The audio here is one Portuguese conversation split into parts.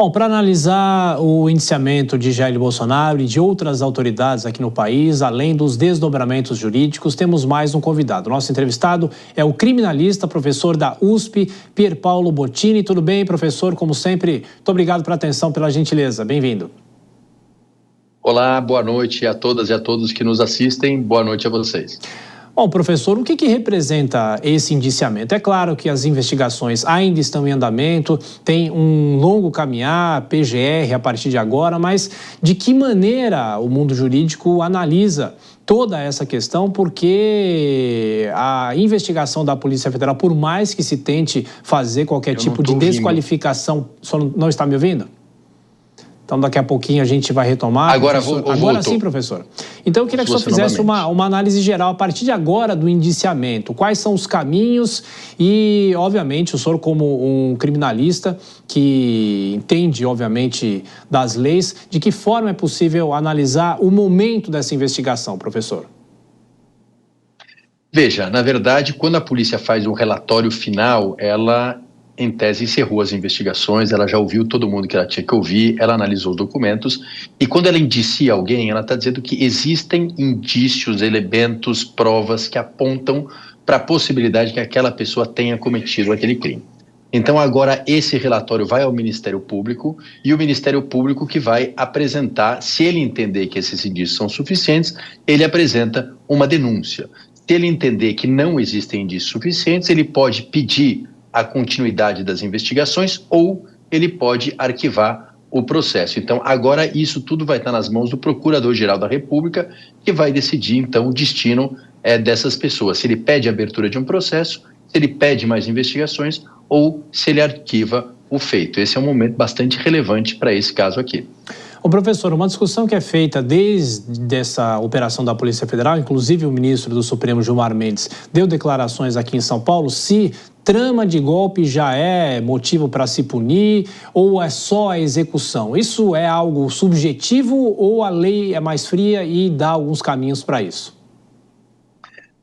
Bom, para analisar o indiciamento de Jair Bolsonaro e de outras autoridades aqui no país, além dos desdobramentos jurídicos, temos mais um convidado. Nosso entrevistado é o criminalista, professor da USP, Pier Paolo Bottini. Tudo bem, professor? Como sempre, muito obrigado pela atenção, pela gentileza. Bem-vindo. Olá, boa noite a todas e a todos que nos assistem. Boa noite a vocês. Bom, professor, o que representa esse indiciamento? É claro que as investigações ainda estão em andamento, tem um longo caminhar, PGR a partir de agora, mas de que maneira o mundo jurídico analisa toda essa questão? Porque a investigação da Polícia Federal, por mais que se tente fazer qualquer tipo de desqualificação... Só não está me ouvindo? Então, daqui a pouquinho a gente vai retomar. Agora sim, professor. Então, eu queria que o senhor fizesse uma análise geral, a partir de agora, do indiciamento. Quais são os caminhos e, obviamente, o senhor como um criminalista que entende, obviamente, das leis, de que forma é possível analisar o momento dessa investigação, professor? Veja, na verdade, quando a polícia faz um relatório final, ela... em tese, encerrou as investigações, ela já ouviu todo mundo que ela tinha que ouvir, ela analisou os documentos, e quando ela indicia alguém, ela está dizendo que existem indícios, elementos, provas que apontam para a possibilidade que aquela pessoa tenha cometido aquele crime. Então, agora, esse relatório vai ao Ministério Público, e o Ministério Público que vai apresentar, se ele entender que esses indícios são suficientes, ele apresenta uma denúncia. Se ele entender que não existem indícios suficientes, ele pode pedir a continuidade das investigações ou ele pode arquivar o processo. Então, agora isso tudo vai estar nas mãos do Procurador-Geral da República, que vai decidir, então, o destino dessas pessoas. Se ele pede a abertura de um processo, se ele pede mais investigações ou se ele arquiva o feito. Esse é um momento bastante relevante para esse caso aqui. Ô, professor, uma discussão que é feita desde essa operação da Polícia Federal, inclusive o ministro do Supremo, Gilmar Mendes, deu declarações aqui em São Paulo, se trama de golpe já é motivo para se punir ou é só a execução? Isso é algo subjetivo ou a lei é mais fria e dá alguns caminhos para isso?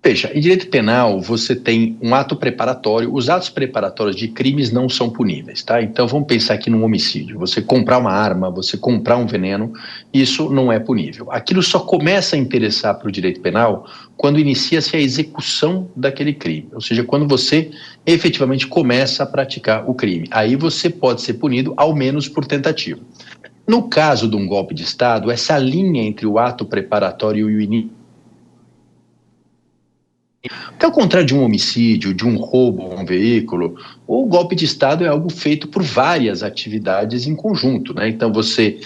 Veja, em direito penal você tem um ato preparatório. Os atos preparatórios de crimes não são puníveis, tá? Então vamos pensar aqui num homicídio. Você comprar uma arma, você comprar um veneno, isso não é punível. Aquilo só começa a interessar para o direito penal quando inicia-se a execução daquele crime. Ou seja, quando você efetivamente começa a praticar o crime. Aí você pode ser punido ao menos por tentativa. No caso de um golpe de Estado, essa linha entre o ato preparatório e o início, ao contrário de um homicídio, de um roubo a um veículo, o golpe de Estado é algo feito por várias atividades em conjunto, né? Então você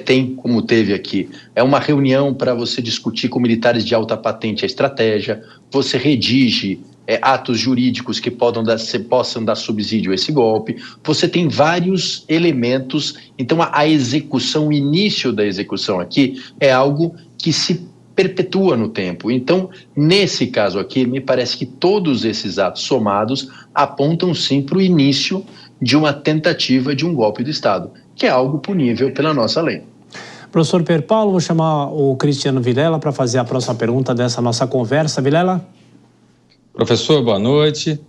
tem, como teve aqui, uma reunião para você discutir com militares de alta patente a estratégia, você redige atos jurídicos que possam dar subsídio a esse golpe, você tem vários elementos. Então a execução, o início da execução aqui é algo que se perpetua no tempo. Então, nesse caso aqui, me parece que todos esses atos somados apontam sim para o início de uma tentativa de um golpe de Estado, que é algo punível pela nossa lei. Professor Pier Paolo, vou chamar o Cristiano Vilela para fazer a próxima pergunta dessa nossa conversa. Vilela? Professor, boa noite.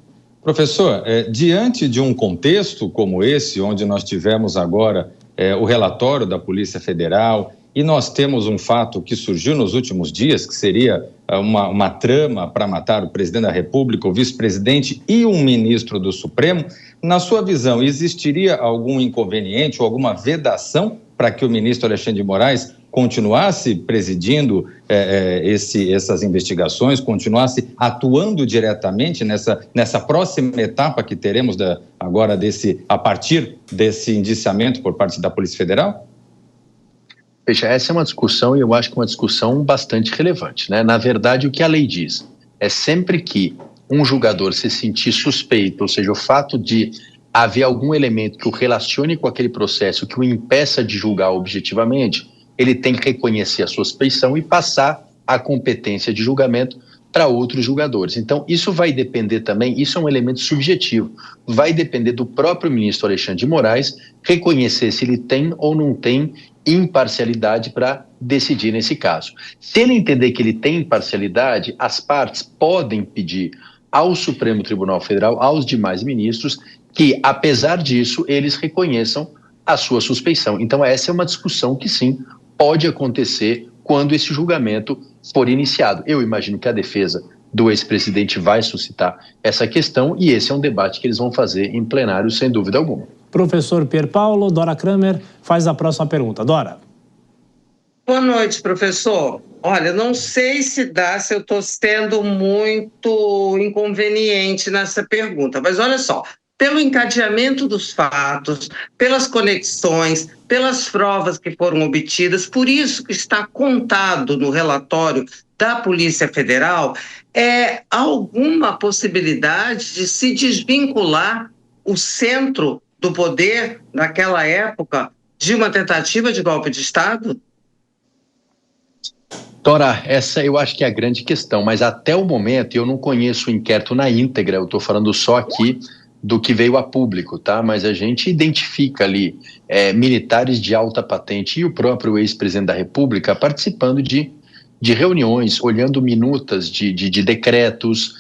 Professor, diante de um contexto como esse, onde nós tivemos agora o relatório da Polícia Federal, e nós temos um fato que surgiu nos últimos dias, que seria uma trama para matar o presidente da República, o vice-presidente e um ministro do Supremo. Na sua visão, existiria algum inconveniente ou alguma vedação para que o ministro Alexandre de Moraes continuasse presidindo essas investigações, continuasse atuando diretamente nessa próxima etapa que teremos agora a partir desse indiciamento por parte da Polícia Federal? Veja, essa é uma discussão e eu acho que é uma discussão bastante relevante, né? Na verdade, o que a lei diz é sempre que um julgador se sentir suspeito, ou seja, o fato de haver algum elemento que o relacione com aquele processo, que o impeça de julgar objetivamente, ele tem que reconhecer a sua suspeição e passar a competência de julgamento para outros julgadores. Então, isso vai depender também, isso é um elemento subjetivo, vai depender do próprio ministro Alexandre de Moraes reconhecer se ele tem ou não tem imparcialidade para decidir nesse caso. Se ele entender que ele tem imparcialidade, as partes podem pedir ao Supremo Tribunal Federal, aos demais ministros, que, apesar disso, eles reconheçam a sua suspeição. Então essa é uma discussão que sim, pode acontecer quando esse julgamento for iniciado. Eu imagino que a defesa do ex-presidente vai suscitar essa questão e esse é um debate que eles vão fazer em plenário, sem dúvida alguma. Professor Pier Paolo, Dora Kramer faz a próxima pergunta. Dora. Boa noite, professor. Olha, não sei se eu estou sendo muito inconveniente nessa pergunta, mas olha só, pelo encadeamento dos fatos, pelas conexões, pelas provas que foram obtidas, por isso que está contado no relatório da Polícia Federal, alguma possibilidade de se desvincular o centro do poder, naquela época, de uma tentativa de golpe de Estado? Dora, essa eu acho que é a grande questão, mas até o momento eu não conheço o inquérito na íntegra, eu estou falando só aqui do que veio a público, tá? Mas a gente identifica ali militares de alta patente e o próprio ex-presidente da República participando de reuniões, olhando minutas de decretos,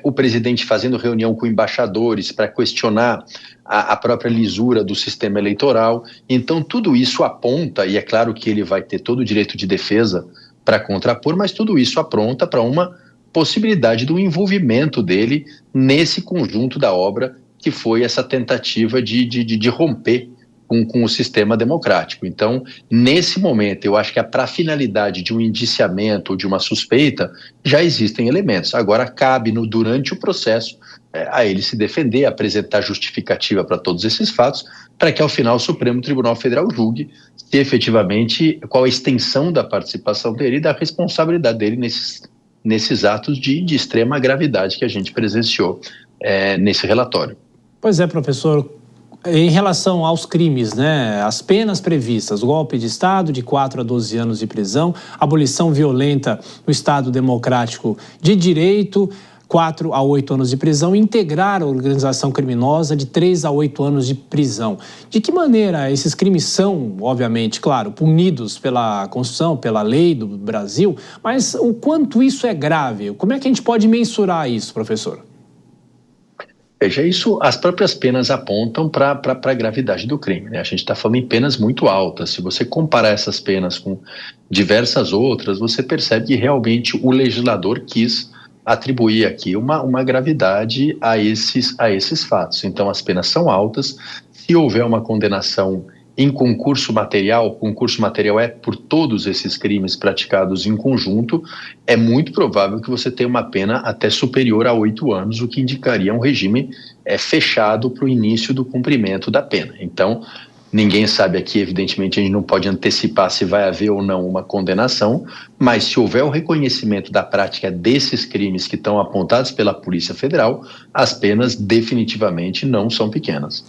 o presidente fazendo reunião com embaixadores para questionar a própria lisura do sistema eleitoral. Então tudo isso aponta, e é claro que ele vai ter todo o direito de defesa para contrapor, mas tudo isso apronta para uma possibilidade do envolvimento dele nesse conjunto da obra que foi essa tentativa de romper com o sistema democrático. Então, nesse momento, eu acho que para a finalidade de um indiciamento ou de uma suspeita, já existem elementos. Agora, cabe durante o processo a ele se defender, apresentar justificativa para todos esses fatos, para que ao final o Supremo Tribunal Federal julgue se efetivamente qual a extensão da participação dele e da responsabilidade dele nesses atos de extrema gravidade que a gente presenciou nesse relatório. Pois é, professor. Em relação aos crimes, né, as penas previstas, golpe de Estado de 4 a 12 anos de prisão, abolição violenta no Estado Democrático de Direito, 4 a 8 anos de prisão, integrar a organização criminosa de 3 a 8 anos de prisão. De que maneira esses crimes são, obviamente, claro, punidos pela Constituição, pela lei do Brasil, mas o quanto isso é grave? Como é que a gente pode mensurar isso, professor? Veja, as próprias penas apontam para a gravidade do crime, né? A gente está falando em penas muito altas. Se você comparar essas penas com diversas outras, você percebe que realmente o legislador quis atribuir aqui uma gravidade a esses fatos. Então, as penas são altas. Se houver uma condenação em concurso material é por todos esses crimes praticados em conjunto, é muito provável que você tenha uma pena até superior a 8 anos, o que indicaria um regime fechado para o início do cumprimento da pena. Então, ninguém sabe aqui, evidentemente, a gente não pode antecipar se vai haver ou não uma condenação, mas se houver o reconhecimento da prática desses crimes que estão apontados pela Polícia Federal, as penas definitivamente não são pequenas.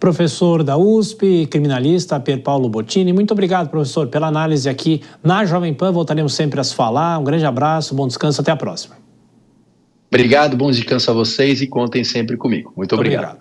Professor da USP, criminalista Pier Paolo Bottini, muito obrigado, professor, pela análise aqui na Jovem Pan. Voltaremos sempre a se falar. Um grande abraço, bom descanso, até a próxima. Obrigado, bom descanso a vocês e contem sempre comigo. Muito obrigado.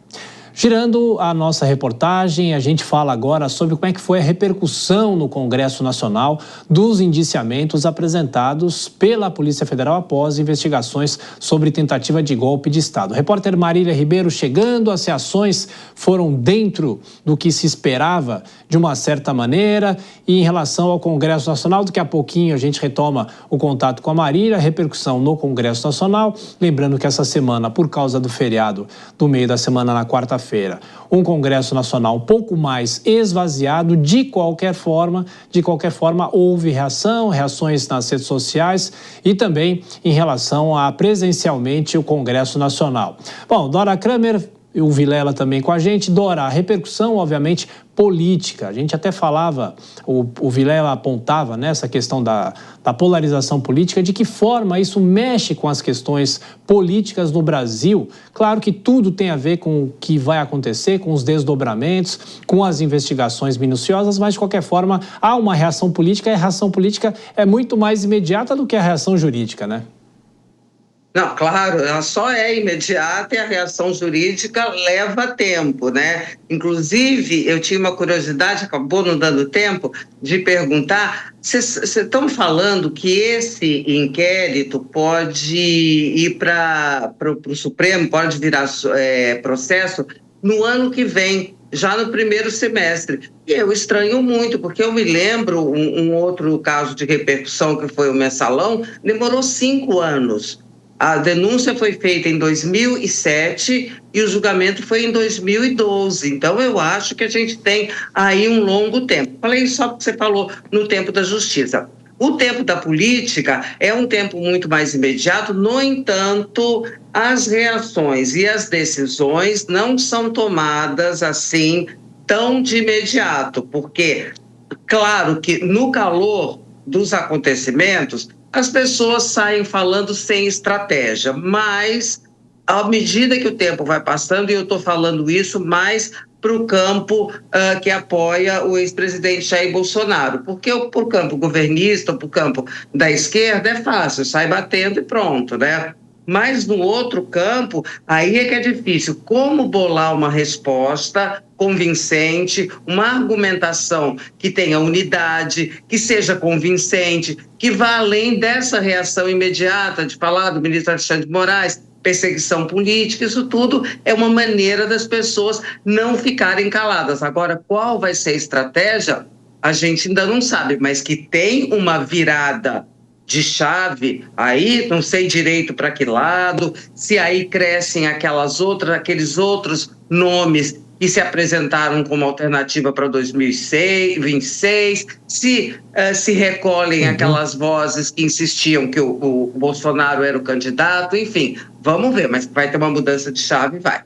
Girando a nossa reportagem, a gente fala agora sobre como é que foi a repercussão no Congresso Nacional dos indiciamentos apresentados pela Polícia Federal após investigações sobre tentativa de golpe de Estado. O repórter Marília Ribeiro chegando, as reações foram dentro do que se esperava de uma certa maneira, e em relação ao Congresso Nacional, daqui a pouquinho a gente retoma o contato com a Marília, a repercussão no Congresso Nacional, lembrando que essa semana, por causa do feriado do meio da semana na quarta-feira, um Congresso Nacional um pouco mais esvaziado. De qualquer forma, houve reações nas redes sociais e também em relação a presencialmente o Congresso Nacional. Bom, Dora Kramer e o Vilela também com a gente. Dora, a repercussão, obviamente, política. A gente até falava, o Vilela apontava nessa questão da polarização política, de que forma isso mexe com as questões políticas no Brasil. Claro que tudo tem a ver com o que vai acontecer, com os desdobramentos, com as investigações minuciosas, mas de qualquer forma há uma reação política, e a reação política é muito mais imediata do que a reação jurídica, né? Não, claro, ela só é imediata e a reação jurídica leva tempo, né? Inclusive, eu tinha uma curiosidade, acabou não dando tempo, de perguntar, vocês estão falando que esse inquérito pode ir para o Supremo, pode virar processo no ano que vem. já no primeiro semestre. E eu estranho muito, porque eu me lembro um outro caso de repercussão, que foi o Mensalão, demorou 5 anos. A denúncia foi feita em 2007 e o julgamento foi em 2012. Então, eu acho que a gente tem aí um longo tempo. Falei só porque você falou no tempo da justiça. O tempo da política é um tempo muito mais imediato, no entanto, as reações e as decisões não são tomadas assim tão de imediato, porque, claro que no calor dos acontecimentos, as pessoas saem falando sem estratégia, mas à medida que o tempo vai passando, e eu estou falando isso mais para o campo que apoia o ex-presidente Jair Bolsonaro, porque para o campo governista, para o campo da esquerda é fácil, sai batendo e pronto, né? Mas no outro campo, aí é que é difícil. Como bolar uma resposta convincente, uma argumentação que tenha unidade, que seja convincente, que vá além dessa reação imediata de falar do ministro Alexandre de Moraes, perseguição política, isso tudo é uma maneira das pessoas não ficarem caladas. Agora, qual vai ser a estratégia? A gente ainda não sabe, mas que tem uma virada de chave, aí não sei direito para que lado, se aí crescem aqueles outros nomes que se apresentaram como alternativa para 2026, se recolhem aquelas vozes que insistiam que o Bolsonaro era o candidato, enfim, vamos ver, mas vai ter uma mudança de chave, vai.